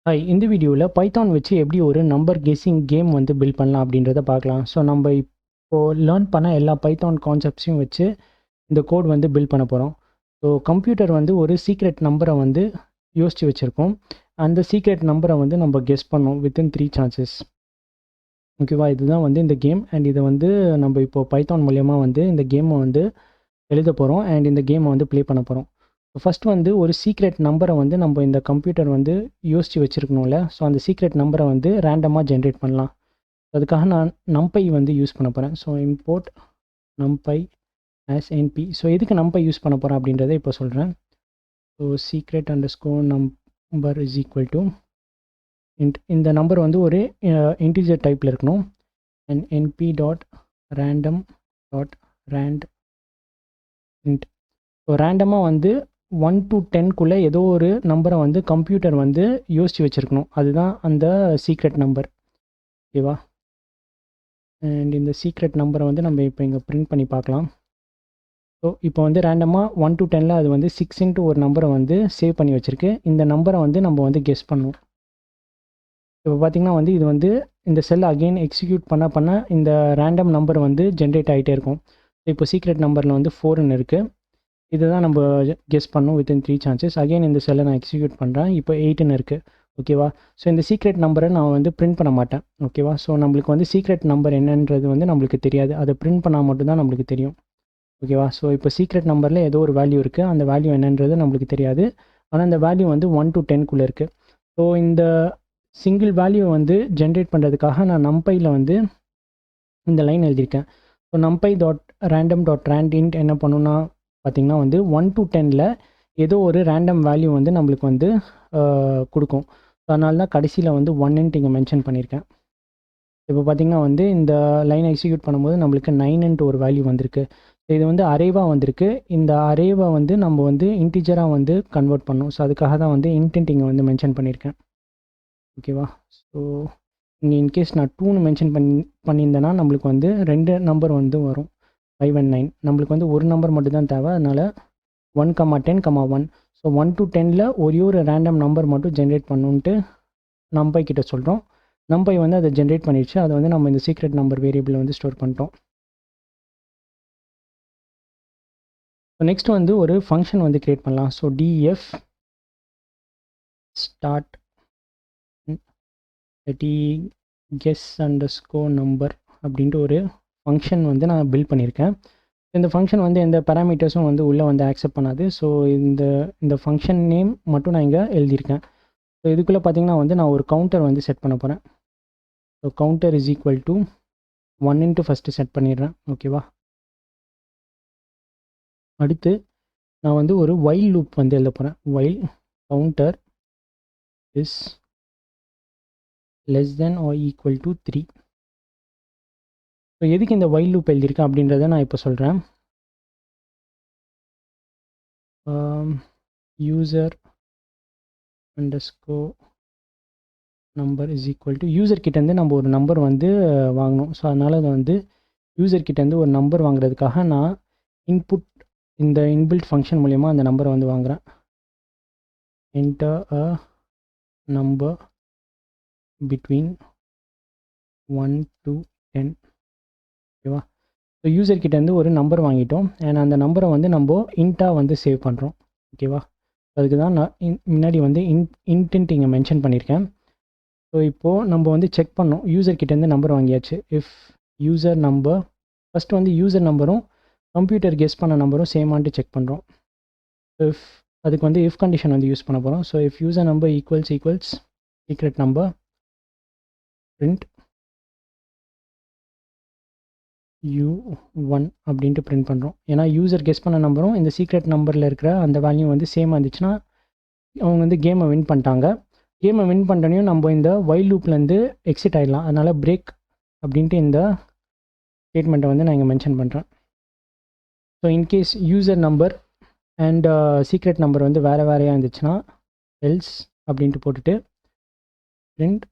Hi, இந்த வீடியோவில் Python வச்சு எப்படி ஒரு நம்பர் கெஸ்ஸிங் கேம் வந்து பில்ட் பண்ணலாம் அப்படின்றத பார்க்கலாம். ஸோ நம்ம இப்போது லேர்ன் பண்ண எல்லா பைத்தான் கான்செப்ட்ஸையும் வச்சு இந்த கோட் வந்து பில்ட் பண்ண போகிறோம். ஸோ கம்ப்யூட்டர் வந்து ஒரு சீக்ரெட் நம்பரை வந்து யோசித்து வச்சுருக்கோம். அந்த சீக்ரெட் நம்பரை வந்து நம்ம கெஸ் பண்ணோம் வித்தின் 3 சான்சஸ். ஓகேவா, இதுதான் வந்து இந்த கேம். அண்ட் இதை வந்து நம்ம இப்போது பைத்தான் மூலயமா வந்து இந்த கேமை வந்து எழுத போகிறோம் அண்ட் இந்த கேமை வந்து ப்ளே பண்ண போகிறோம். ஃபஸ்ட் வந்து ஒரு சீக்ரெட் நம்பரை வந்து நம்ம இந்த கம்ப்யூட்டர் வந்து யோசித்து வச்சுருக்கணும்ல. ஸோ அந்த சீக்ரெட் நம்பரை வந்து ரேண்டமாக ஜென்ரேட் பண்ணலாம். அதுக்காக நான் நம்பை வந்து யூஸ் பண்ண போகிறேன். So import numpy as NP. So எதுக்கு நம்பை யூஸ் பண்ண போகிறேன் அப்படின்றத இப்போ சொல்கிறேன். So secret underscore number is equal to இந்த நம்பர் வந்து ஒரு இன்டிஜர் டைப்பில் இருக்கணும். And NP dot random dot randint. So ரேண்டமாக வந்து 1 to 10க்குள்ளே ஏதோ ஒரு நம்பரை வந்து கம்ப்யூட்டர் வந்து யோசித்து வச்சுருக்கணும். அதுதான் அந்த சீக்ரெட் நம்பர். ஓகேவா, அண்ட் இந்த சீக்ரெட் நம்பரை வந்து நம்ம இப்போ இங்கே பிரிண்ட் பண்ணி பார்க்கலாம். ஸோ இப்போ வந்து ரேண்டமாக 1 to 10ல் அது வந்து 6 ஒரு நம்பரை வந்து சேவ் பண்ணி வச்சுருக்கு. இந்த நம்பரை வந்து நம்ம வந்து கெஸ் பண்ணுவோம். இப்போ பார்த்திங்கன்னா வந்து இது வந்து இந்த செல் அகெயின் எக்ஸிக்யூட் பண்ண இந்த ரேண்டம் நம்பர் வந்து ஜென்ரேட் ஆகிட்டே இருக்கும். இப்போ சீக்ரெட் நம்பரில் வந்து 4ன்னு இருக்குது. இதுதான் நம்ம கெஸ் பண்ணோம் வித்தின் 3 சான்சஸ். அகெயின் இந்த செல்லை நான் எக்ஸிக்யூட் பண்ணுறேன். இப்போ 8ன்னு இருக்குது. ஓகேவா, ஸோ இந்த சீக்ரெட் நம்பரை நான் வந்து பிரிண்ட் பண்ண மாட்டேன். ஓகேவா, ஸோ நம்மளுக்கு வந்து சீக்ரெட் நம்பர் என்னன்றது வந்து நம்மளுக்கு தெரியாது. அதை பிரிண்ட் பண்ணால் மட்டும்தான் நம்மளுக்கு தெரியும். ஓகேவா, ஸோ இப்போ சீக்ரெட் நம்பரில் ஏதோ ஒரு வேல்யூ இருக்குது. அந்த வேல்யூ என்னன்றது நம்மளுக்கு தெரியாது. ஆனால் அந்த வேல்யூ வந்து 1 to 10க்குள்ளே இருக்குது. ஸோ இந்த சிங்கிள் வேல்யூ வந்து ஜென்ரேட் பண்ணுறதுக்காக நான் நம்பையில் வந்து இந்த லைன் எழுதியிருக்கேன். So numpy dot random dot randint என்ன பண்ணுன்னா பார்த்திங்கன்னா வந்து 1 to 10ல் ஏதோ ஒரு ரேண்டம் வேல்யூ வந்து நம்மளுக்கு வந்து கொடுக்கும். அதனால தான் கடைசியில் வந்து 1ன்ட்டு இங்கே மென்ஷன் பண்ணியிருக்கேன். இப்போ பார்த்திங்கன்னா வந்து இந்த லைனை எக்ஸிக்யூட் பண்ணும்போது நம்மளுக்கு 9ன்ட்டு ஒரு வேல்யூ வந்திருக்கு. இது வந்து அரேவாக வந்திருக்கு. இந்த அரேவை வந்து நம்ம வந்து இன்டிஜராக வந்து கன்வெர்ட் பண்ணோம். ஸோ அதுக்காக தான் வந்து இன்டென்ட் இங்கே வந்து மென்ஷன் பண்ணியிருக்கேன். ஓகேவா, ஸோ இங்கே இன்கேஸ் நான் 2ன்னு மென்ஷன் பண்ணியிருந்தேன்னா நம்மளுக்கு வந்து 2 நம்பர் வந்து வரும், 5 and 9. நம்மளுக்கு வந்து ஒரு நம்பர் மட்டும் தான் தேவை. அதனால் 1, 10, 1. ஸோ 1 to 10ல் ஒரே ஒரு ரேண்டம் நம்பர் மட்டும் ஜென்ரேட் பண்ணுன்ட்டு நம்பை கிட்ட சொல்கிறோம். நம்பை வந்து அதை ஜென்ரேட் பண்ணிடுச்சு. அதை வந்து நம்ம இந்த சீக்ரெட் நம்பர் வேரியபிளில் வந்து ஸ்டோர் பண்ணிட்டோம். நெக்ஸ்ட் வந்து ஒரு ஃபங்க்ஷன் வந்து க்ரியேட் பண்ணலாம். So def start guess underscore number அப்படின்ட்டு ஒரு ஃபங்க்ஷன் வந்து நான் பில்ட் பண்ணியிருக்கேன். இந்த ஃபங்க்ஷன் வந்து எந்த பேராமீட்டர்ஸும் வந்து உள்ளே வந்து ஆக்செப்ட் பண்ணாது. ஸோ இந்த ஃபங்க்ஷன் நேம் மட்டும் நான் இங்கே எழுதியிருக்கேன். ஸோ இதுக்குள்ளே பார்த்தீங்கன்னா வந்து நான் ஒரு கவுண்டர் வந்து செட் பண்ண போகிறேன். So counter is equal to 1 first set பண்ணிடுறேன். ஓகேவா, அடுத்து நான் வந்து ஒரு வைல் லூப் வந்து எழுத போகிறேன். While counter is less than or equal to 3. So எதுக்கு இந்த வைல் லூப் எழுதியிருக்கேன் அப்படின்றத நான் இப்போ சொல்கிறேன். User underscore number is equal to user கிட்டேருந்து நம்ம ஒரு நம்பர் வந்து வாங்கணும். ஸோ அதனால் அதை வந்து யூசர் கிட்டேருந்து ஒரு நம்பர் வாங்குறதுக்காக நான் இன்புட் இந்த இன்பில்ட் ஃபங்க்ஷன் மூலயமா அந்த நம்பரை வந்து வாங்குகிறேன். Enter a number between 1 to 10. ஓகேவா, ஸோ யூசர் கிட்டேருந்து ஒரு நம்பர் வாங்கிட்டோம். அண்ட் அந்த நம்பரை வந்து நம்ம இன்ட்டாக வந்து சேவ் பண்ணுறோம். ஓகேவா, அதுக்கு தான் நான் முன்னாடி வந்து இன்டென்ட் இங்கே மென்ஷன் பண்ணியிருக்கேன். ஸோ இப்போது நம்ம வந்து செக் பண்ணோம். யூசர் கிட்டேருந்து நம்பர் வாங்கியாச்சு. இஃப் யூசர் நம்பர் ஃபஸ்ட்டு வந்து யூசர் நம்பரும் கம்ப்யூட்டர் கெஸ் பண்ண நம்பரும் சேமான்ட்டு செக் பண்ணுறோம். இஃப் அதுக்கு வந்து இஃப் கண்டிஷன் வந்து யூஸ் பண்ண போகிறோம். So if user number equals secret number print U1 அப்படின்ட்டு பிரிண்ட் பண்ணுறோம். ஏன்னா யூசர் கெஸ் பண்ண நம்பரும் இந்த சீக்ரெட் நம்பரில் இருக்கிற அந்த வேல்யூ வந்து சேமாக இருந்துச்சுன்னா அவங்க வந்து கேமை வின் பண்ணிட்டாங்க. கேமை வின் பண்ணுறனையும் நம்ம இந்த வைல் லூப்லேருந்து எக்ஸிட் ஆகிடலாம். அதனால் பிரேக் அப்படின்ட்டு இந்த ஸ்டேட்மெண்ட்டை வந்து நான் இங்கே மென்ஷன் பண்ணுறேன். So in case user number and secret number வந்து வேறையாக இருந்துச்சுன்னா எல்ஸ் அப்படின்ட்டு போட்டுட்டு பிரிண்ட்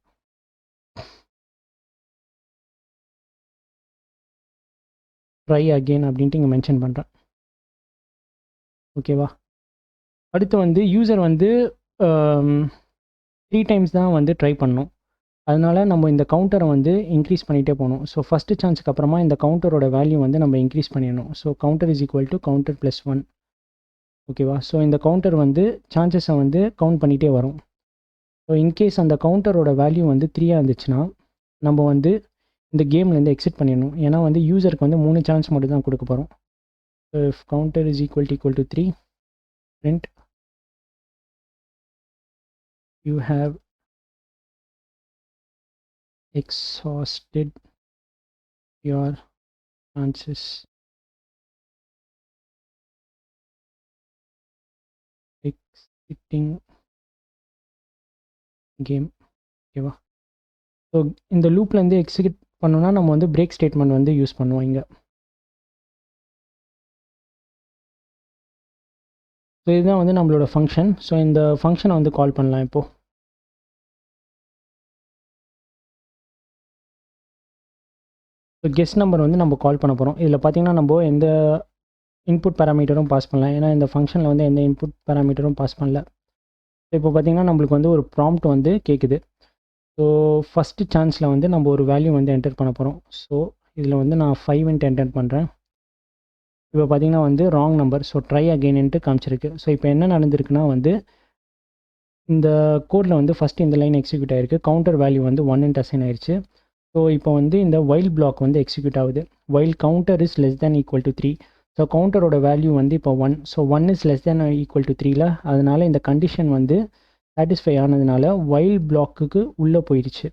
ட்ரை அகெயின் அப்படின்ட்டு இங்கே மென்ஷன் பண்ணுறேன். ஓகேவா, அடுத்து வந்து யூசர் வந்து 3 டைம்ஸ் தான் வந்து ட்ரை பண்ணணும். அதனால நம்ம இந்த கவுண்டரை வந்து இன்க்ரீஸ் பண்ணிகிட்டே போகணும். ஸோ ஃபஸ்ட்டு சான்ஸ்க்கு அப்புறமா இந்த கவுண்டரோட வேல்யூ வந்து நம்ம இன்க்ரீஸ் பண்ணிடணும். So counter is equal to counter plus 1. ஓகேவா? ஸோ இந்த கவுண்டர் வந்து சான்சஸை வந்து கவுண்ட் பண்ணிகிட்டே வரும். ஸோ இன்கேஸ் அந்த கவுண்டரோட வேல்யூ வந்து 3 இருந்துச்சுன்னா நம்ம வந்து இந்த கேம்லேருந்து எக்ஸிட் பண்ணிடணும். ஏன்னா வந்து யூசருக்கு வந்து 3 சான்ஸ் மட்டும் தான் கொடுக்க போகிறோம். So if counter is equal to 3, print you have exhausted your chances exiting game. ஓகேவா? ஸோ இந்த லூப்லேருந்து எக்ஸிக்யூட் பண்ணோன்னா நம்ம வந்து பிரேக் ஸ்டேட்மெண்ட் வந்து யூஸ் பண்ணுவோம் இங்கே. ஸோ இதுதான் வந்து நம்மளோட ஃபங்க்ஷன். ஸோ இந்த ஃபங்க்ஷனை வந்து கால் பண்ணலாம் இப்போது. ஸோ கெஸ்ட் நம்பர் வந்து நம்ம கால் பண்ண போகிறோம். இதில் பார்த்தீங்கன்னா நம்ம எந்த இன்புட் பேராமீட்டரும் பாஸ் பண்ணலாம். ஏன்னா இந்த ஃபங்க்ஷனில் வந்து எந்த இன்புட் பேராமீட்டரும் பாஸ் பண்ணல. ஸோ இப்போ பார்த்தீங்கன்னா நம்மளுக்கு வந்து ஒரு ப்ராம்ப்ட் வந்து கேட்குது. ஸோ ஃபஸ்ட்டு சான்ஸில் வந்து நம்ம ஒரு வேல்யூ வந்து என்டர் பண்ண போகிறோம். ஸோ இதில் வந்து நான் 5 என்டர் பண்ணுறேன். இப்போ பார்த்தீங்கன்னா வந்து ராங் நம்பர். ஸோ ட்ரை அகெயின்ட்டு காமிச்சிருக்கு. ஸோ இப்போ என்ன நடந்திருக்குன்னா வந்து இந்த கோடில் வந்து ஃபஸ்ட்டு இந்த லைன் எக்ஸிக்யூட் ஆகிருக்கு. கவுண்டர் வேல்யூ வந்து 1 அசைன் ஆயிடுச்சு. ஸோ இப்போ வந்து இந்த வைல் பிளாக் வந்து எக்ஸிக்யூட் ஆகுது. While counter is less than equal to 3. So கவுண்டரோட வேல்யூ வந்து இப்போ 1. So 1 is less than equal to 3ல அதனால் இந்த கண்டிஷன் வந்து சாட்டிஸ்ஃபை ஆனதுனால வைல் பிளாக்குக்கு உள்ளே போயிடுச்சு.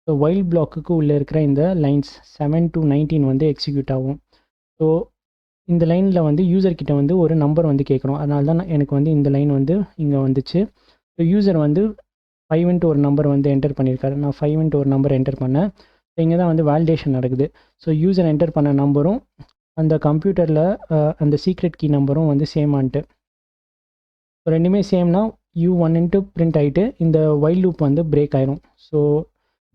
ஸோ வைல் பிளாக்குக்கு உள்ளே இருக்கிற இந்த லைன்ஸ் 7 to 19 வந்து எக்ஸிக்யூட் ஆகும். ஸோ இந்த லைனில் வந்து யூசர்கிட்ட வந்து ஒரு நம்பர் வந்து கேட்குறோம். அதனால தான் எனக்கு வந்து இந்த லைன் வந்து இங்கே வந்துச்சு. ஸோ யூசர் வந்து 5 ஒரு நம்பர் வந்து என்டர் பண்ணியிருக்காரு. நான் 5 ஒரு நம்பர் என்டர் பண்ணேன். ஸோ இங்கே தான் வந்து வேலிடேஷன் நடக்குது. ஸோ யூசர் என்டர் பண்ண நம்பரும் அந்த கம்ப்யூட்டரில் அந்த சீக்ரெட் கீ நம்பரும் வந்து சேம் ஆன்ட்டு. ஸோ ரெண்டுமே சேம்னா U1 பிரிண்ட் ஆகிட்டு இந்த வைல் லூப் வந்து பிரேக் ஆயிரும். ஸோ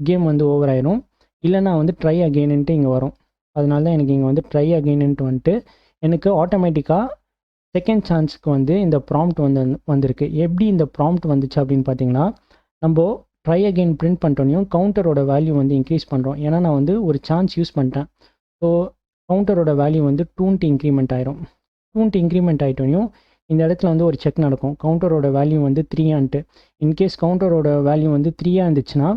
கேம் வந்து ஓவர் ஆயிரும். இல்லைனா வந்து ட்ரை அகெயின்ட்டு இங்கே வரும். அதனால தான் எனக்கு இங்கே வந்து ட்ரை அகெயின்ட்டு வந்துட்டு எனக்கு ஆட்டோமேட்டிக்காக செகண்ட் சான்ஸுக்கு வந்து இந்த ப்ராம்ப்ட் வந்திருக்கு. எப்படி இந்த ப்ராம்ப்ட் வந்துச்சு அப்படின்னு பார்த்தீங்கன்னா, நம்ம ட்ரை அகெயின் பிரிண்ட் பண்ணிட்டோனையும் கவுண்டரோட வேல்யூ வந்து இன்க்ரீஸ் பண்ணுறோம். ஏன்னா நான் வந்து ஒரு சான்ஸ் யூஸ் பண்ணிட்டேன். ஸோ கவுண்டரோட வேல்யூ வந்து 2 இன்க்ரிமெண்ட் ஆயிரும். 2 இன்க்ரிமெண்ட் ஆகிட்டோனையும் இந்த இடத்துல வந்து ஒரு செக் நடக்கும். கவுண்டரோட வேல்யூ வந்து 3 இன்கேஸ் கவுண்டரோட வேல்யூ வந்து 3 இருந்துச்சுன்னா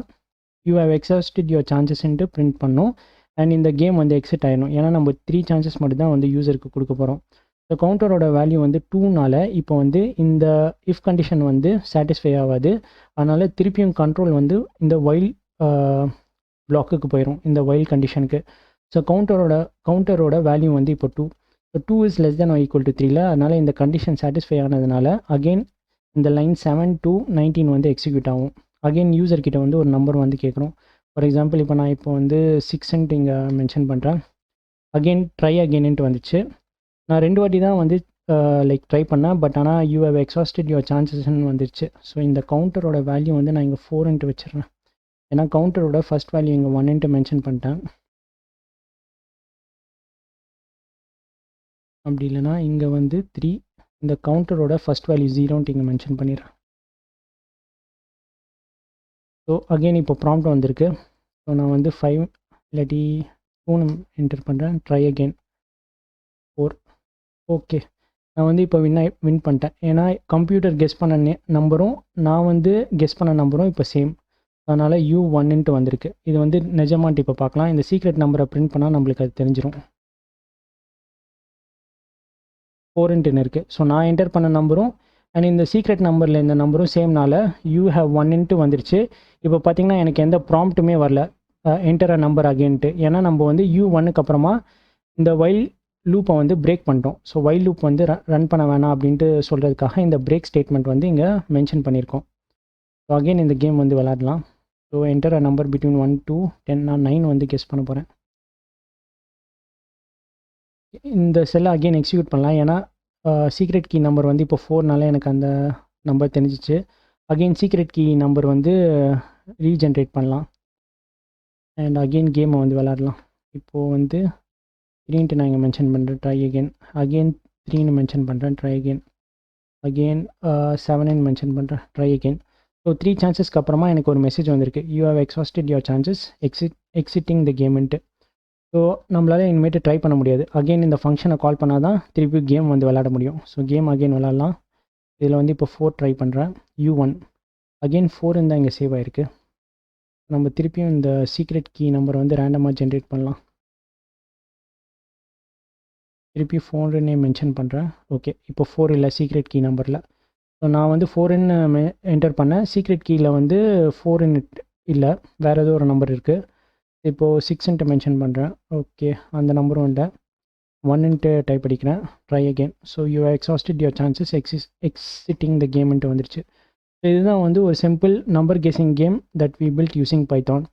யூ ஹேவ் எக்ஸாஸ்டட் யுவர் சான்சஸ்ன்ட்டு பிரிண்ட் பண்ணும். அண்ட் இந்த கேம் வந்து எக்ஸிட் ஆகிடும். ஏன்னா நம்ம 3 சான்சஸ் மட்டும் தான் வந்து யூசருக்கு கொடுக்க போகிறோம். ஸோ கவுண்டரோட வேல்யூ வந்து 2னால இப்போ வந்து இந்த இஃப் கண்டிஷன் வந்து சாட்டிஸ்ஃபை ஆகாது. அதனால் திருப்பியும் கண்ட்ரோல் வந்து இந்த வைல் பிளாக்குக்கு போயிடும், இந்த வைல் கண்டிஷனுக்கு. ஸோ கவுண்டரோட வேல்யூ வந்து இப்போ 2. So 2 is less than equal to 3ல அதனால் இந்த கண்டிஷன் சாட்டிஸ்ஃபை ஆனதுனால அகெயின் இந்த லைன் 7 to 19 வந்து எக்ஸிக்யூட் ஆகும். அகெயின் யூசர்கிட்ட வந்து ஒரு நம்பர் வந்து கேட்குறோம். ஃபார் எக்ஸாம்பிள் இப்போ நான் இப்போ வந்து 6 இங்கே மென்ஷன் பண்ணுறேன். அகெயின் ட்ரை அகெயின்ட்டு வந்துச்சு. நான் 2 வாட்டி தான் வந்து லைக் ட்ரை பண்ணேன். பட் ஆனால் யூ ஹேவ் எக்ஸாஸ்டட் யுவர் சான்சஸ்ன்னு வந்துருச்சு. ஸோ இந்த கவுண்டரோட வேல்யூ வந்து நான் இங்கே 4 வச்சிடுறேன். ஏன்னா கவுண்டரோட ஃபஸ்ட் வேல்யூ இங்கே 1 மென்ஷன் பண்ணிட்டேன். அப்படி இல்லைனா இங்கே வந்து 3, இந்த கவுண்டரோட ஃபஸ்ட் வேல்யூ 0 இங்கே மென்ஷன் பண்ணிடுறேன். ஸோ அகெயின் இப்போ ப்ராம்ப்ட் வந்திருக்கு. ஸோ நான் வந்து 5 இல்லாட்டி 2 என்டர் பண்ணுறேன். Try again 4. ஓகே, நான் வந்து இப்போ வின் பண்ணிட்டேன். ஏன்னா கம்ப்யூட்டர் கெஸ் பண்ண நம்பரும் நான் வந்து கெஸ் பண்ண நம்பரும் இப்போ சேம். அதனால் U1 வந்திருக்கு. இது வந்து நிஜமான்ட்டு இப்போ பார்க்கலாம். இந்த சீக்ரெட் நம்பரை பிரிண்ட் பண்ணால் நம்மளுக்கு அது தெரிஞ்சிடும். 4 இருக்குது. ஸோ நான் என்டர் பண்ண நம்பரும் அண்ட் இந்த சீக்ரெட் நம்பரில் இந்த நம்பரும் சேம்னால யூ ஹேவ் 1 வந்துருச்சு. இப்போ பார்த்தீங்கன்னா எனக்கு எந்த ப்ராம்ப்ட்டுமே வரல என்டர் அ நம்பர் அகெயின்ட்டு. ஏன்னா நம்ம வந்து U1க்கு அப்புறமா இந்த வைல் லூப்பை வந்து பிரேக் பண்ணிட்டோம். ஸோ வைல் லூப் வந்து ரன் பண்ண வேணாம் அப்படின்ட்டு சொல்கிறதுக்காக இந்த பிரேக் ஸ்டேட்மெண்ட் வந்து இங்கே மென்ஷன் பண்ணியிருக்கோம். ஸோ அகெயின் இந்த கேம் வந்து விளாடலாம். So enter a number between 1 to 10. நான் 9 வந்து கெஸ் பண்ண போகிறேன். இந்த செல்லை அகெயின் எக்ஸிக்யூட் பண்ணலாம். ஏன்னா சீக்ரெட் கீ நம்பர் வந்து இப்போ 4னால எனக்கு அந்த நம்பர் தெரிஞ்சிச்சு. அகெயின் சீக்ரெட் கீ நம்பர் வந்து ரீஜென்ரேட் பண்ணலாம். அண்ட் அகெயின் கேமை வந்து விளாடலாம். இப்போது வந்து 3 நான் இங்கே மென்ஷன் பண்ணுறேன். ட்ரை அகெயின் 3 மென்ஷன் பண்ணுறேன். ட்ரை அகெயின் 7 மென்ஷன் பண்ணுறேன். Try again. ஸோ 3 சான்சஸ்க்கு அப்புறமா எனக்கு ஒரு மெசேஜ் வந்திருக்கு, you have exhausted your chances exiting the கேம்ன்ட்டு. ஸோ நம்மளால் இனிமேட்டு ட்ரை பண்ண முடியாது. அகெயின் இந்த ஃபங்க்ஷனை கால் பண்ணால் தான் திருப்பி கேம் வந்து விளாட முடியும். ஸோ கேம் அகெயின் விளாட்லாம். இதில் வந்து இப்போ 4 ட்ரை பண்ணுறேன். U1 அகெயின் 4 தான் இங்கே சேவ் ஆகிருக்கு. நம்ம திருப்பியும் இந்த சீக்ரெட் கீ நம்பர் வந்து ரேண்டமாக ஜென்ரேட் பண்ணலாம். திருப்பி 4ன்னு மென்ஷன் பண்ணுறேன். ஓகே, இப்போ 4 இல்லை சீக்ரெட் கீ நம்பரில். ஸோ நான் வந்து 4ன்னு என்டர் பண்ணேன். சீக்ரெட் கீயில் வந்து 4ன்னு இல்லை, வேறு ஏதோ ஒரு நம்பர் இருக்குது. இப்போது 6ன்ட்டு மென்ஷன் பண்ணுறேன். ஓகே, அந்த நம்பரும் இல்லை, 1ன்ட்டு டைப் அடிக்கிறேன். Try again. So you exhausted your chances exiting the கேம்ன்ட்டு வந்துருச்சு. இதுதான் வந்து ஒரு simple number guessing game that we built using Python.